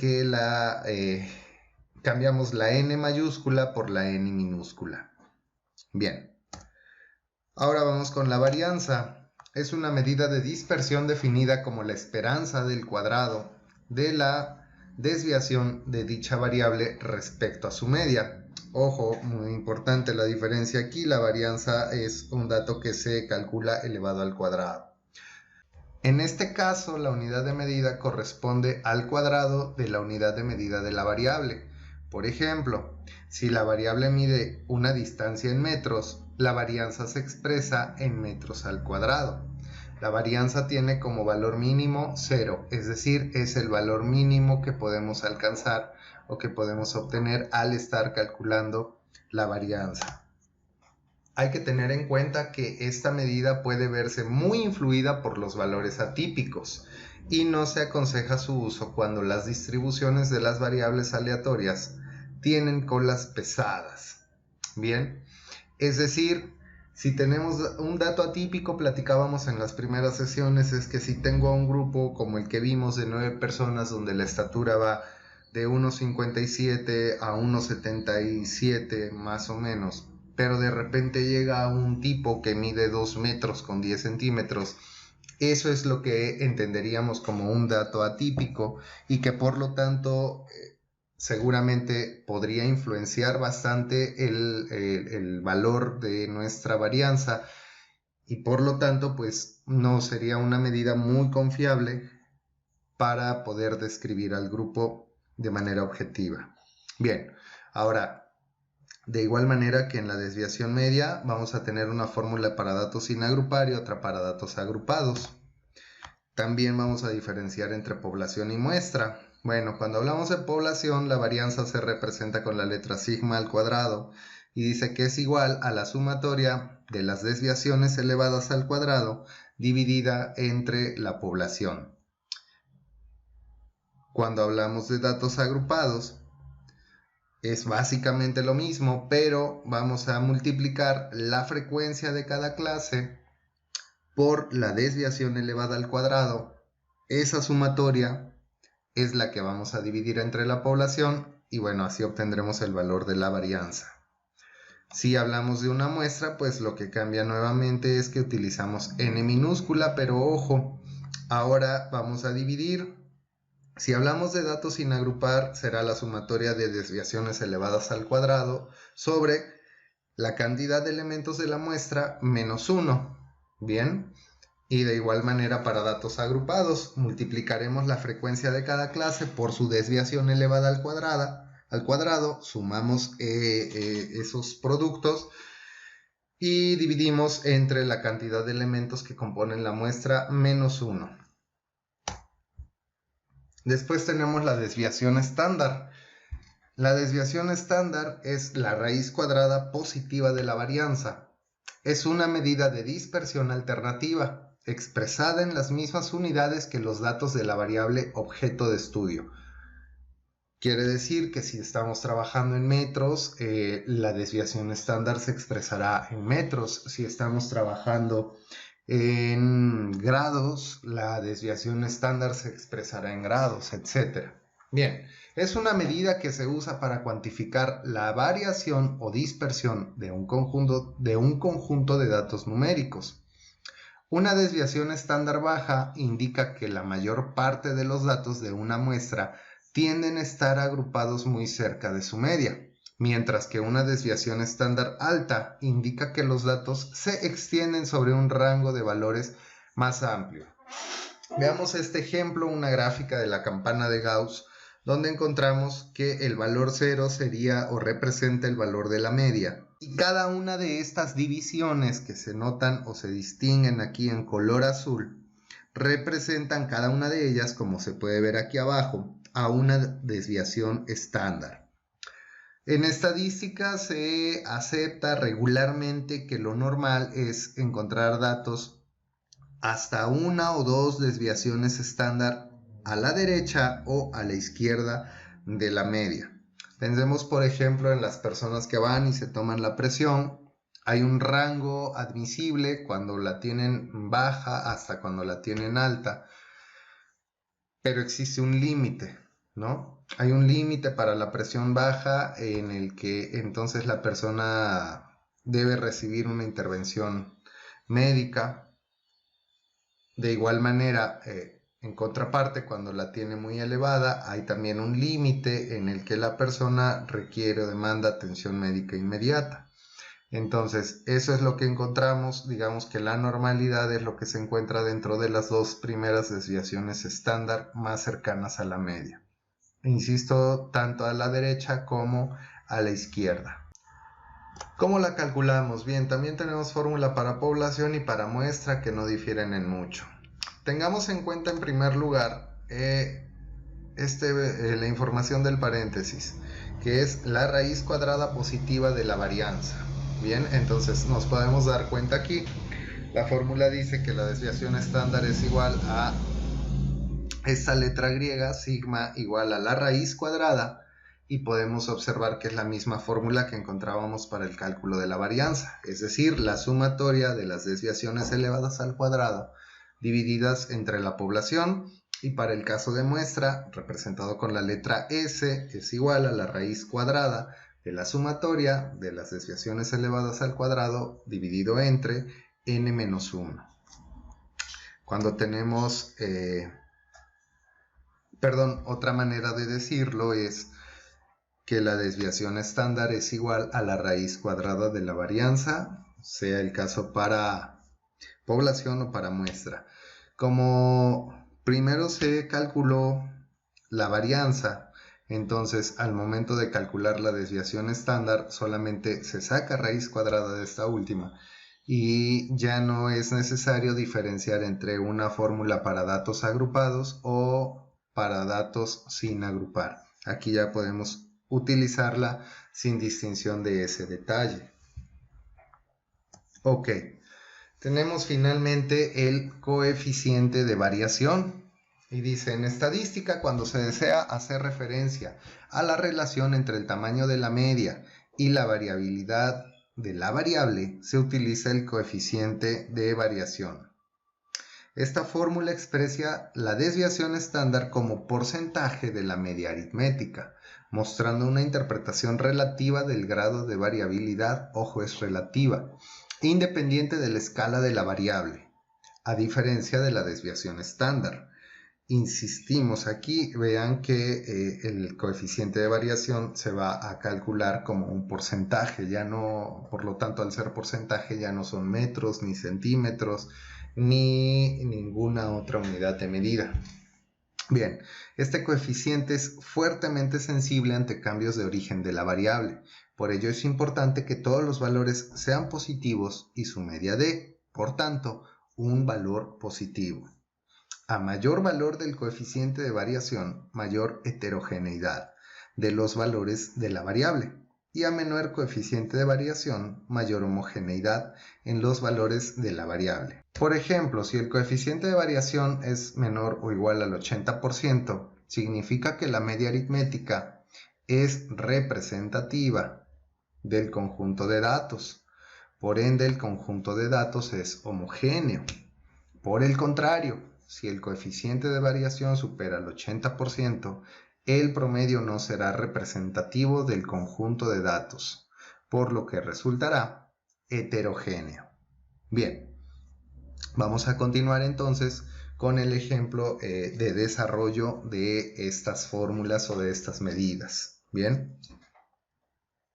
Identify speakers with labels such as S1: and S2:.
S1: que cambiamos la n mayúscula por la n minúscula. Bien, ahora vamos con la varianza. Es una medida de dispersión definida como la esperanza del cuadrado de la desviación de dicha variable respecto a su media. Ojo, muy importante la diferencia aquí, la varianza es un dato que se calcula elevado al cuadrado. En este caso, la unidad de medida corresponde al cuadrado de la unidad de medida de la variable. Por ejemplo, si la variable mide una distancia en metros, la varianza se expresa en metros al cuadrado. La varianza tiene como valor mínimo 0, es decir, es el valor mínimo que podemos alcanzar o que podemos obtener al estar calculando la varianza. Hay que tener en cuenta que esta medida puede verse muy influida por los valores atípicos y no se aconseja su uso cuando las distribuciones de las variables aleatorias tienen colas pesadas. Bien, es decir, si tenemos un dato atípico, platicábamos en las primeras sesiones, es que si tengo un grupo como el que vimos de 9 personas donde la estatura va de 1,57 a 1,77 más o menos, pero de repente llega un tipo que mide 2 metros con 10 centímetros, eso es lo que entenderíamos como un dato atípico y que por lo tanto seguramente podría influenciar bastante el valor de nuestra varianza y por lo tanto pues no sería una medida muy confiable para poder describir al grupo de manera objetiva. Bien, ahora de igual manera que en la desviación media vamos a tener una fórmula para datos sin agrupar y otra para datos agrupados. También vamos a diferenciar entre población y muestra. Bueno, cuando hablamos de población, la varianza se representa con la letra sigma al cuadrado y dice que es igual a la sumatoria de las desviaciones elevadas al cuadrado dividida entre la población. Cuando hablamos de datos agrupados, es básicamente lo mismo, pero vamos a multiplicar la frecuencia de cada clase por la desviación elevada al cuadrado. Esa sumatoria es la que vamos a dividir entre la población y bueno, así obtendremos el valor de la varianza. Si hablamos de una muestra, pues lo que cambia nuevamente es que utilizamos n minúscula, pero ojo, ahora vamos a dividir. Si hablamos de datos sin agrupar, será la sumatoria de desviaciones elevadas al cuadrado sobre la cantidad de elementos de la muestra menos 1. Bien, y de igual manera para datos agrupados, multiplicaremos la frecuencia de cada clase por su desviación elevada al cuadrado, sumamos esos productos y dividimos entre la cantidad de elementos que componen la muestra menos 1. Después tenemos la desviación estándar. La desviación estándar es la raíz cuadrada positiva de la varianza. Es una medida de dispersión alternativa, expresada en las mismas unidades que los datos de la variable objeto de estudio. Quiere decir que si estamos trabajando en metros, la desviación estándar se expresará en metros. Si estamos trabajando en grados, la desviación estándar se expresará en grados, etc. Bien, es una medida que se usa para cuantificar la variación o dispersión de un conjunto de datos numéricos. Una desviación estándar baja indica que la mayor parte de los datos de una muestra tienden a estar agrupados muy cerca de su media, mientras que una desviación estándar alta indica que los datos se extienden sobre un rango de valores más amplio. Veamos este ejemplo, una gráfica de la campana de Gauss, donde encontramos que el valor 0 sería o representa el valor de la media. Y cada una de estas divisiones que se notan o se distinguen aquí en color azul, representan cada una de ellas, como se puede ver aquí abajo, a una desviación estándar. En estadística se acepta regularmente que lo normal es encontrar datos hasta una o dos desviaciones estándar a la derecha o a la izquierda de la media. Pensemos por ejemplo en las personas que van y se toman la presión. Hay un rango admisible cuando la tienen baja hasta cuando la tienen alta, pero existe un límite. ¿no? Hay un límite para la presión baja en el que entonces la persona debe recibir una intervención médica. De igual manera, en contraparte, cuando la tiene muy elevada, hay también un límite en el que la persona requiere o demanda atención médica inmediata. Entonces, eso es lo que encontramos. Digamos que la normalidad es lo que se encuentra dentro de las dos primeras desviaciones estándar más cercanas a la media. Insisto, tanto a la derecha como a la izquierda. ¿Cómo la calculamos? Bien, también tenemos fórmula para población y para muestra que no difieren en mucho. Tengamos en cuenta en primer lugar la información del paréntesis, que es la raíz cuadrada positiva de la varianza. Bien, entonces nos podemos dar cuenta aquí. La fórmula dice que la desviación estándar es igual a esta letra griega, sigma igual a la raíz cuadrada, y podemos observar que es la misma fórmula que encontrábamos para el cálculo de la varianza, es decir, la sumatoria de las desviaciones elevadas al cuadrado divididas entre la población, y para el caso de muestra, representado con la letra S, es igual a la raíz cuadrada de la sumatoria de las desviaciones elevadas al cuadrado dividido entre n-1. Cuando tenemos, otra manera de decirlo es que la desviación estándar es igual a la raíz cuadrada de la varianza, sea el caso para población o para muestra. Como primero se calculó la varianza, entonces al momento de calcular la desviación estándar solamente se saca raíz cuadrada de esta última y ya no es necesario diferenciar entre una fórmula para datos agrupados o para datos sin agrupar. Aquí ya podemos utilizarla sin distinción de ese detalle. Ok, tenemos finalmente el coeficiente de variación y dice: en estadística, cuando se desea hacer referencia a la relación entre el tamaño de la media y la variabilidad de la variable, se utiliza el coeficiente de variación. Esta fórmula expresa la desviación estándar como porcentaje de la media aritmética, mostrando una interpretación relativa del grado de variabilidad, ojo, es relativa, independiente de la escala de la variable, a diferencia de la desviación estándar. Insistimos aquí, vean que el coeficiente de variación se va a calcular como un porcentaje, ya no, por lo tanto, al ser porcentaje ya no son metros ni centímetros ni ninguna otra unidad de medida. Bien, este coeficiente es fuertemente sensible ante cambios de origen de la variable. Por ello es importante que todos los valores sean positivos y su media dé, por tanto, un valor positivo. A mayor valor del coeficiente de variación, mayor heterogeneidad de los valores de la variable, y a menor coeficiente de variación, mayor homogeneidad en los valores de la variable. Por ejemplo, si el coeficiente de variación es menor o igual al 80%, significa que la media aritmética es representativa del conjunto de datos. Por ende, el conjunto de datos es homogéneo. Por el contrario, si el coeficiente de variación supera el 80%, el promedio no será representativo del conjunto de datos, por lo que resultará heterogéneo. Bien, vamos a continuar entonces con el ejemplo de desarrollo de estas fórmulas o de estas medidas. Bien,